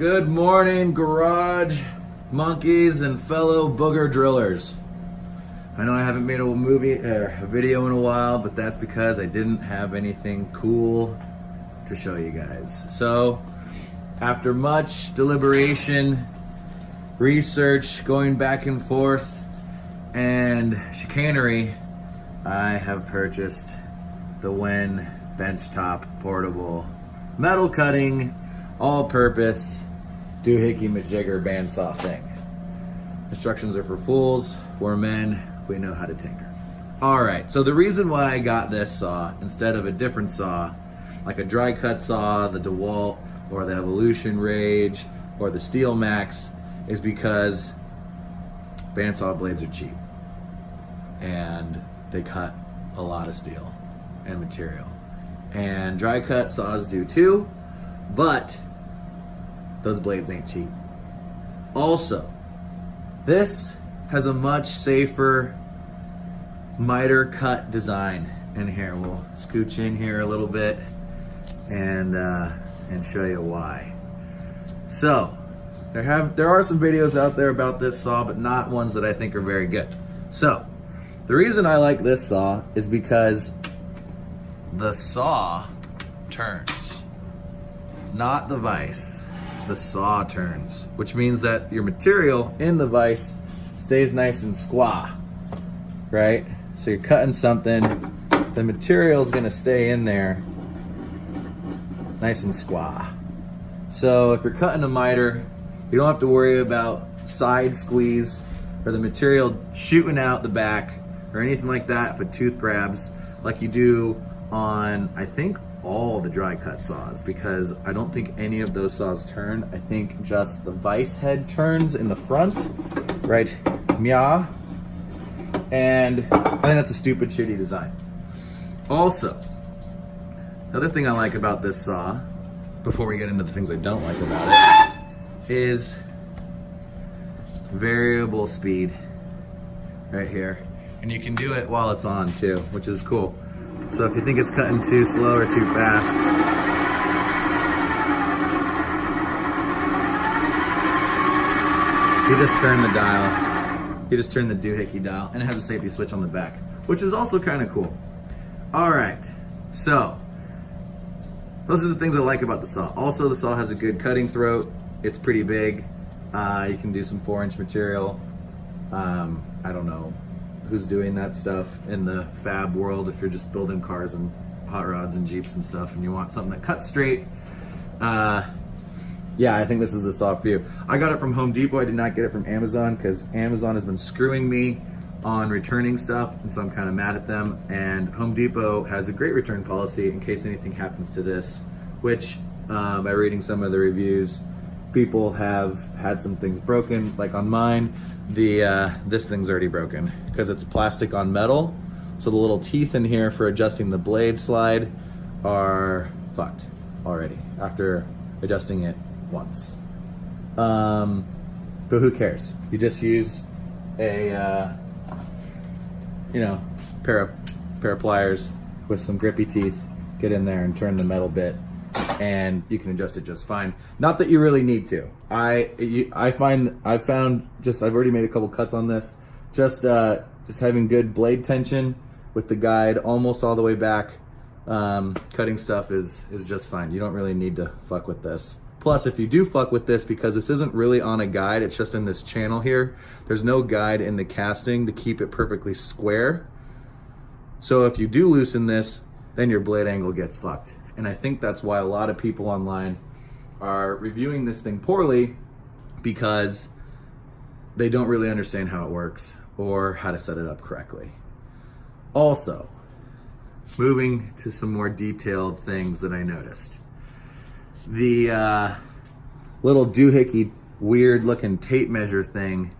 Good morning, garage monkeys and fellow booger drillers. I know I haven't made a video in a while, but that's because I didn't have anything cool to show you guys. So, after much deliberation, research, going back and forth, and chicanery, I have purchased the WEN Benchtop portable metal cutting, all-purpose doohickey majigger bandsaw thing. Instructions are for fools. We're men. We know how to tinker. All right. So the reason why I got this saw instead of a different saw, like a dry cut saw, the DeWalt, or the Evolution Rage, or the Steel Max, is because bandsaw blades are cheap and they cut a lot of steel and material. And dry cut saws do too, but those blades ain't cheap. Also, this has a much safer miter cut design in here. We'll scooch in here a little bit and show you why. So, there are some videos out there about this saw, but not ones that I think are very good. So, the reason I like this saw is because the saw turns, not the vise. The saw turns, which means that your material in the vise stays nice and squaw, right? So you're cutting something, the material is going to stay in there nice and squaw. So if you're cutting a miter, you don't have to worry about side squeeze or the material shooting out the back or anything like that if a tooth grabs, like you do on, I think, all the dry cut saws, because I don't think any of those saws turn. I think just the vise head turns in the front, right? Meow. And I think that's a stupid, shitty design. Also, the other thing I like about this saw, before we get into the things I don't like about it, is variable speed right here. And you can do it while it's on too, which is cool. So if you think it's cutting too slow or too fast, you just turn the dial. You just turn the doohickey dial, and it has a safety switch on the back, which is also kind of cool. All right, so those are the things I like about the saw. Also, the saw has a good cutting throat. It's pretty big. You can do some 4-inch material. I don't know who's doing that stuff in the fab world. If you're just building cars and hot rods and Jeeps and stuff and you want something that cuts straight, yeah, I think this is the saw for you. I got it from Home Depot. I did not get it from Amazon because Amazon has been screwing me on returning stuff, and so I'm kind of mad at them. And Home Depot has a great return policy in case anything happens to this, which by reading some of the reviews, people have had some things broken. Like on mine, this thing's already broken because it's plastic on metal, so the little teeth in here for adjusting the blade slide are fucked already after adjusting it once. But who cares? You just use a pair of pliers with some grippy teeth, get in there and turn the metal bit, and you can adjust it just fine. Not that you really need to. I've already made a couple cuts on this. Just having good blade tension with the guide almost all the way back, cutting stuff is just fine. You don't really need to fuck with this. Plus, if you do fuck with this, because this isn't really on a guide, it's just in this channel here, there's no guide in the casting to keep it perfectly square. So if you do loosen this, then your blade angle gets fucked. And I think that's why a lot of people online are reviewing this thing poorly, because they don't really understand how it works or how to set it up correctly. Also, moving to some more detailed things that I noticed. The little doohickey weird looking tape measure thing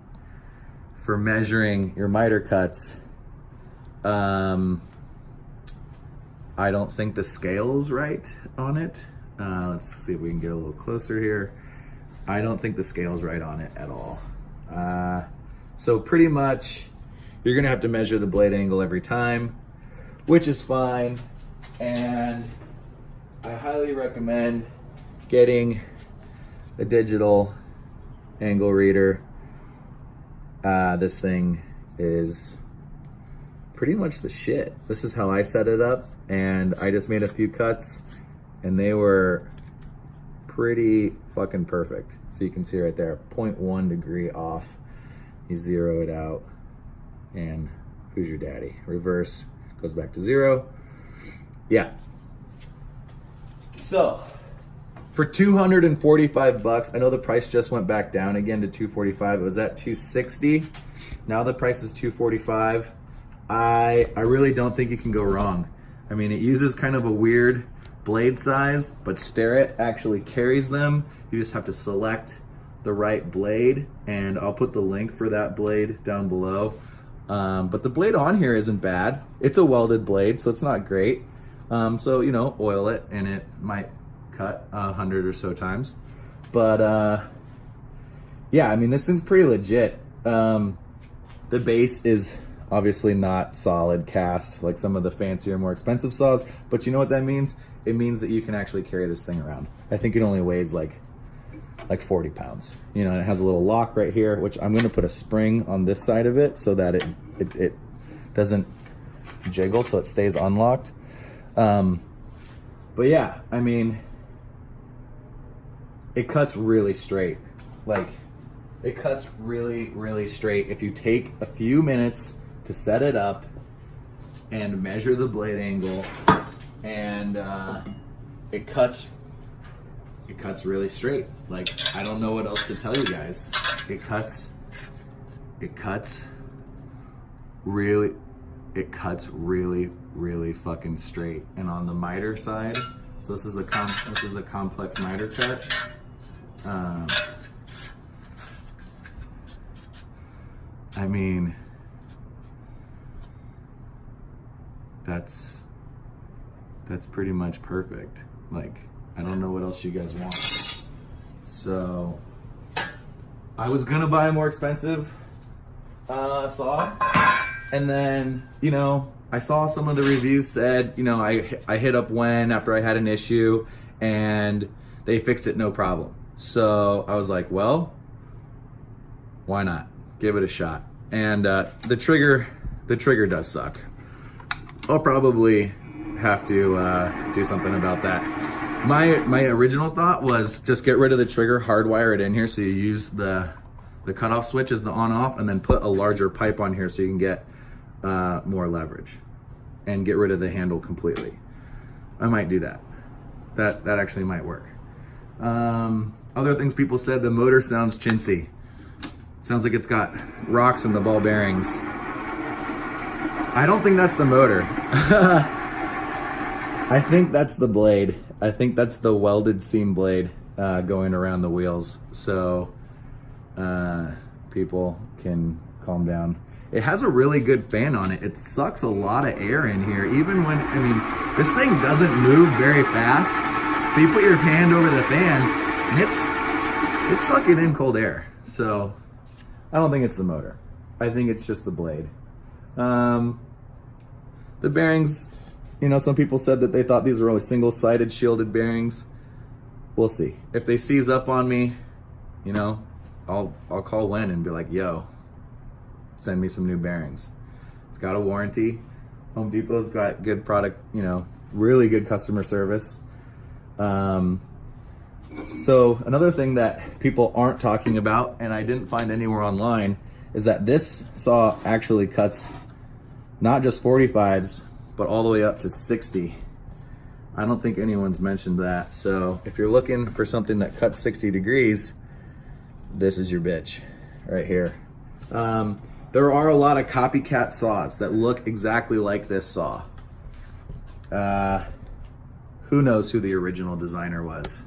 for measuring your miter cuts, I don't think the scale's right on it. Let's see if we can get a little closer here. I don't think the scale's right on it at all. So pretty much you're gonna have to measure the blade angle every time, which is fine. And I highly recommend getting a digital angle reader. This thing is pretty much the shit. This is how I set it up, and I just made a few cuts and they were pretty fucking perfect. So you can see right there, 0.1 degree off. You zero it out and who's your daddy? Reverse, goes back to 0. Yeah. So for 245 bucks, I know the price just went back down again to 245. It was at 260. Now the price is 245. I really don't think you can go wrong. I mean, it uses kind of a weird blade size, but Starret actually carries them. You just have to select the right blade, and I'll put the link for that blade down below. But the blade on here isn't bad. It's a welded blade, so it's not great. So, you know, oil it and it might cut 100 or so times. But yeah, I mean, this thing's pretty legit. The base is obviously not solid cast like some of the fancier, more expensive saws, but you know what that means? It means that you can actually carry this thing around. I think it only weighs like 40 pounds. You know, and it has a little lock right here, which I'm gonna put a spring on this side of it so that it doesn't jiggle, so it stays unlocked. But yeah, I mean, it cuts really straight. Like, it cuts really, really straight. If you take a few minutes to set it up and measure the blade angle, and it cuts really straight. Like, I don't know what else to tell you guys. It cuts really fucking straight. And on the miter side, so this is a complex miter cut. I mean, that's pretty much perfect. Like, I don't know what else you guys want. So I was gonna buy a more expensive saw, and then, you know, I saw some of the reviews said, you know, I hit up WEN after I had an issue and they fixed it no problem. So I was like, well, why not? Give it a shot. And the trigger does suck. I'll probably have to do something about that. My original thought was just get rid of the trigger, hardwire it in here, so you use the cutoff switch as the on-off, and then put a larger pipe on here so you can get more leverage and get rid of the handle completely. I might do that. That actually might work. Other things people said, the motor sounds chintzy. Sounds like it's got rocks in the ball bearings. I don't think that's the motor. I think that's the blade. I think that's the welded seam blade going around the wheels. So people can calm down. It has a really good fan on it. It sucks a lot of air in here. Even when, I mean, this thing doesn't move very fast. So you put your hand over the fan and it's sucking in cold air. So I don't think it's the motor. I think it's just the blade. The bearings, you know, some people said that they thought these were only single-sided shielded bearings. We'll see. If they seize up on me, you know, I'll call WEN and be like, yo, send me some new bearings. It's got a warranty. Home Depot's got good product, you know, really good customer service. So another thing that people aren't talking about, and I didn't find anywhere online, is that this saw actually cuts not just 45s, but all the way up to 60. I don't think anyone's mentioned that. So if you're looking for something that cuts 60 degrees, this is your bitch right here. There are a lot of copycat saws that look exactly like this saw. Who knows who the original designer was,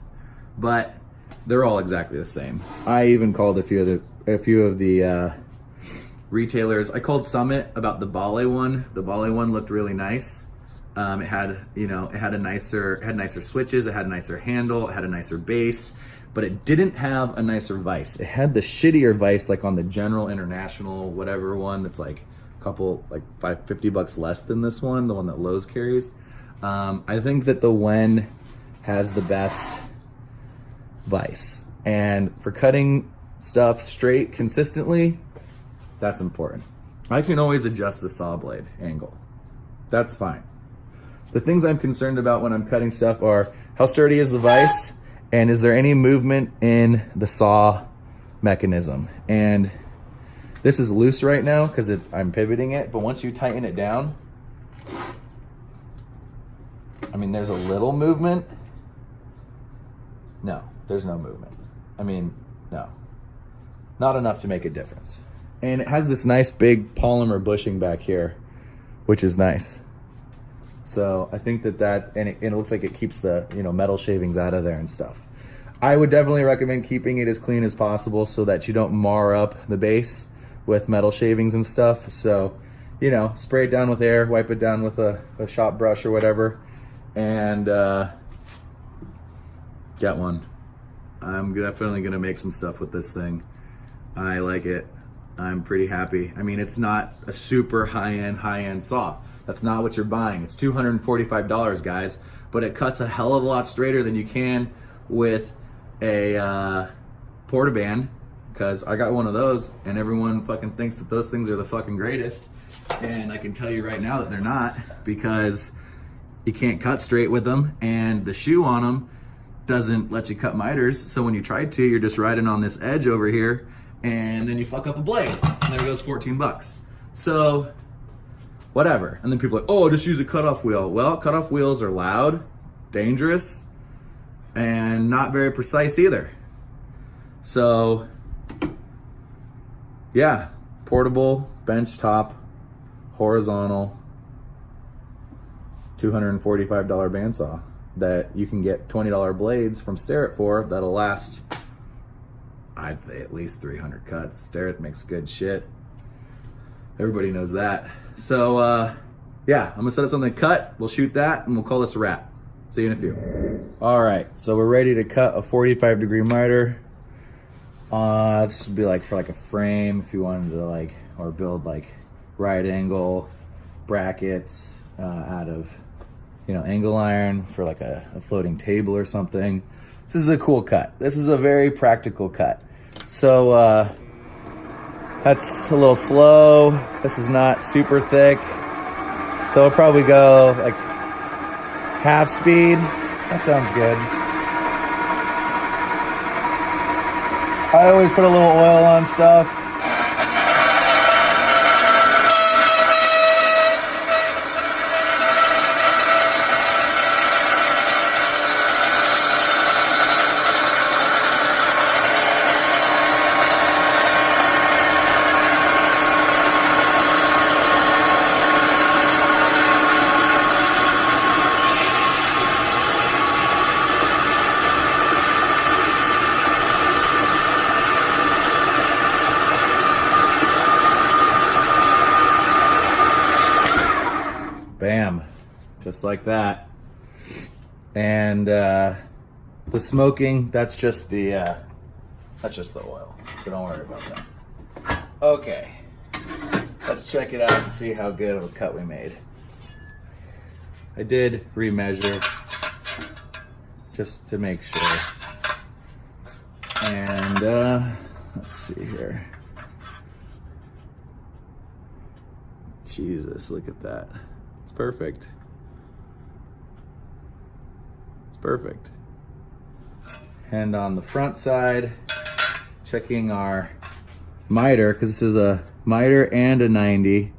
but they're all exactly the same. I even called a few of the retailers. I called Summit about the Bale one. The Bale one looked really nice. It had, you know, it had nicer switches, it had a nicer handle, it had a nicer base, but it didn't have a nicer vise. It had the shittier vise, like on the General International, whatever one, that's like a couple, like $50 less than this one, the one that Lowe's carries. I think that the WEN has the best vise. And for cutting stuff straight consistently, that's important. I can always adjust the saw blade angle. That's fine. The things I'm concerned about when I'm cutting stuff are how sturdy is the vise, and is there any movement in the saw mechanism. And this is loose right now because I'm pivoting it, but once you tighten it down, I mean, there's a little movement. No, there's no movement. I mean, no. Not enough to make a difference. And it has this nice big polymer bushing back here, which is nice. So I think and it looks like it keeps the, you know, metal shavings out of there and stuff. I would definitely recommend keeping it as clean as possible so that you don't mar up the base with metal shavings and stuff. So, you know, spray it down with air, wipe it down with a shop brush or whatever, and get one. I'm definitely gonna make some stuff with this thing. I like it. I'm pretty happy. I mean, it's not a super high-end saw. That's not what you're buying. It's $245, guys, but it cuts a hell of a lot straighter than you can with a Portaband, because I got one of those and everyone fucking thinks that those things are the fucking greatest. And I can tell you right now that they're not, because you can't cut straight with them, and the shoe on them doesn't let you cut miters. So when you try to, you're just riding on this edge over here, and then you fuck up a blade, and there goes 14 bucks. So whatever. And then people are like, oh, just use a cutoff wheel. Well, cutoff wheels are loud, dangerous, and not very precise either. So yeah, portable, benchtop, horizontal, $245 bandsaw that you can get $20 blades from Starret for that'll last, I'd say, at least 300 cuts. Starret makes good shit. Everybody knows that. So yeah, I'm gonna set up something to cut. We'll shoot that and we'll call this a wrap. See you in a few. All right, so we're ready to cut a 45-degree miter. This would be like for like a frame if you wanted to like, or build like right angle brackets out of, you know, angle iron for like a floating table or something. This is a cool cut. This is a very practical cut. So that's a little slow. This is not super thick. So I'll probably go like half speed. That sounds good. I always put a little oil on stuff. Bam, just like that. And the smoking, that's just the oil, so don't worry about that. Okay, let's check it out and see how good of a cut we made. I did remeasure just to make sure. And let's see here. Jesus, look at that. It's perfect. It's perfect. And on the front side, checking our miter, because this is a miter and a 90.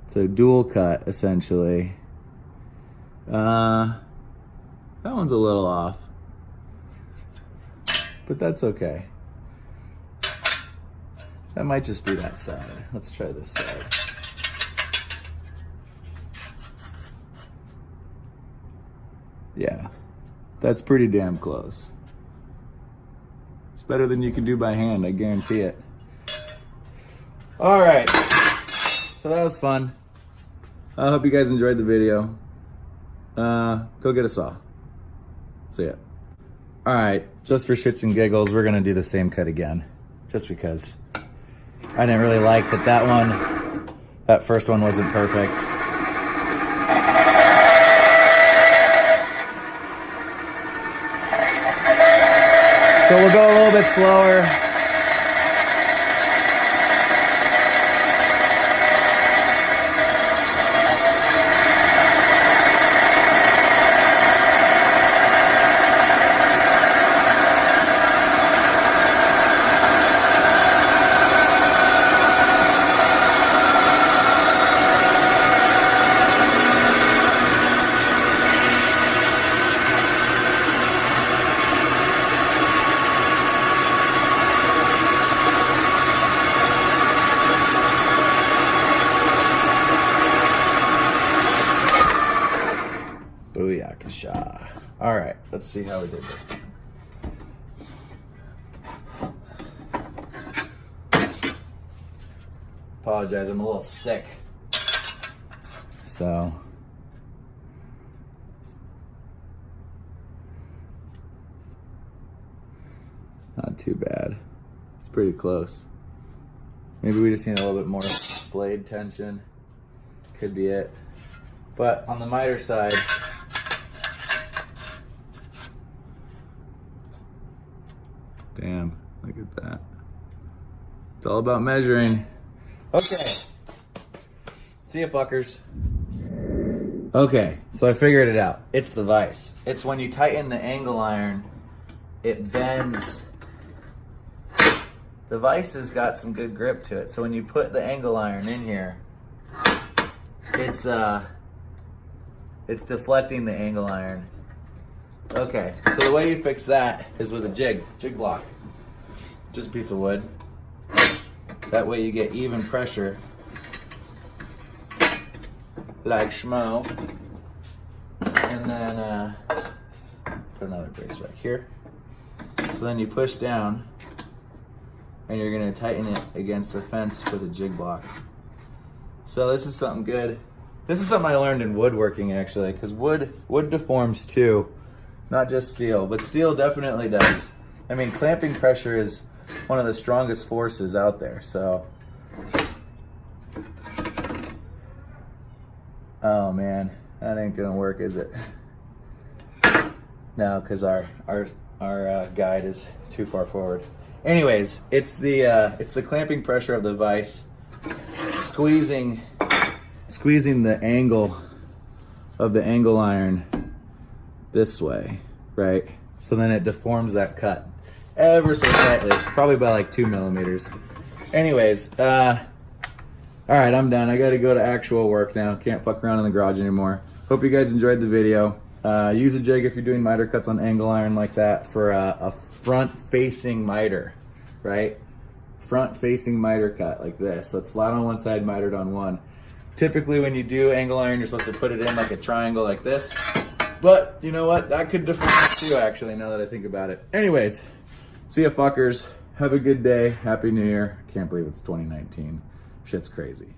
It's a dual cut, essentially. That one's a little off, but that's okay. That might just be that side. Let's try this side. Yeah, that's pretty damn close. It's better than you can do by hand, I guarantee it. All right, so that was fun. I hope you guys enjoyed the video. Go get a saw. See ya. All right, just for shits and giggles, we're gonna do the same cut again, just because I didn't really like that first one wasn't perfect. So we'll go a little bit slower. Booyakasha. All right, let's see how we did this time. Apologize, I'm a little sick. So. Not too bad. It's pretty close. Maybe we just need a little bit more blade tension. Could be it. But on the miter side, damn, look at that. It's all about measuring. Okay. See ya, fuckers. Okay, so I figured it out. It's the vise. It's when you tighten the angle iron, it bends. The vise has got some good grip to it. So when you put the angle iron in here, it's deflecting the angle iron. Okay, so the way you fix that is with a jig block. Just a piece of wood. That way you get even pressure, like schmo. And then put another brace back here. So then you push down, and you're gonna tighten it against the fence with a jig block. So this is something good. This is something I learned in woodworking, actually, because wood deforms too, not just steel, but steel definitely does. I mean, clamping pressure is one of the strongest forces out there, so. Oh man, that ain't gonna work, is it? No, because our guide is too far forward. Anyways, it's the clamping pressure of the vise squeezing the angle of the angle iron this way, right? So then it deforms that cut ever so slightly, probably by like 2 millimeters. Anyways, all right, I'm done. I gotta go to actual work now. Can't fuck around in the garage anymore. Hope you guys enjoyed the video. Use a jig if you're doing miter cuts on angle iron like that for a front-facing miter, right? Front-facing miter cut like this. So it's flat on one side, mitered on one. Typically when you do angle iron, you're supposed to put it in like a triangle like this. But you know what? That could deform it too, actually, now that I think about it. Anyways, see ya, fuckers. Have a good day. Happy New Year. Can't believe it's 2019. Shit's crazy.